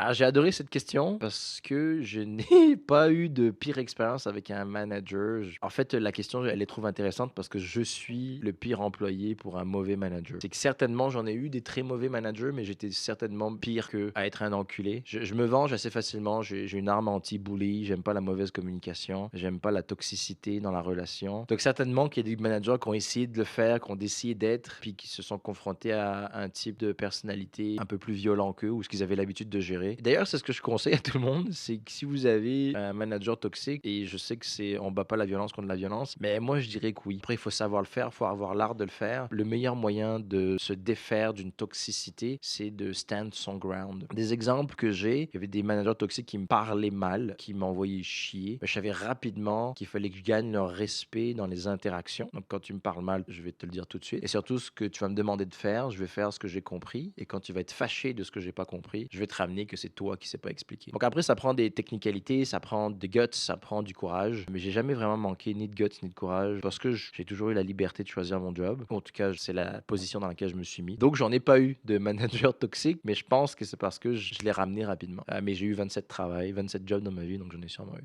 Ah, j'ai adoré cette question parce que je n'ai pas eu de pire expérience avec un manager. En fait, la question, elle les trouve intéressante parce que je suis le pire employé pour un mauvais manager. C'est que certainement, j'en ai eu des très mauvais managers, mais j'étais certainement pire que à être un enculé. Je me venge assez facilement. J'ai une arme anti-bully. J'aime pas la mauvaise communication. J'aime pas la toxicité dans la relation. Donc, certainement qu'il y a des managers qui ont essayé de le faire, qui ont essayé d'être, puis qui se sont confrontés à un type de personnalité un peu plus violent qu'eux ou ce qu'ils avaient l'habitude de gérer. D'ailleurs, c'est ce que je conseille à tout le monde, c'est que si vous avez un manager toxique, et je sais que on bat pas la violence contre la violence, mais moi je dirais que oui. Après, il faut savoir le faire, il faut avoir l'art de le faire. Le meilleur moyen de se défaire d'une toxicité, c'est de stand son ground. Des exemples que j'ai, il y avait des managers toxiques qui me parlaient mal, qui m'envoyaient chier. Mais je savais rapidement qu'il fallait que je gagne leur respect dans les interactions. Donc quand tu me parles mal, je vais te le dire tout de suite. Et surtout, ce que tu vas me demander de faire, je vais faire ce que j'ai compris. Et quand tu vas être fâché de ce que j'ai pas compris, je vais te ramener que c'est toi qui sais pas expliquer. Donc après, ça prend des technicalités, ça prend des guts, ça prend du courage. Mais j'ai jamais vraiment manqué ni de guts ni de courage parce que j'ai toujours eu la liberté de choisir mon job. En tout cas, c'est la position dans laquelle je me suis mis. Donc j'en ai pas eu de manager toxique, mais je pense que c'est parce que je l'ai ramené rapidement. Mais j'ai eu 27 jobs dans ma vie, donc j'en ai sûrement eu.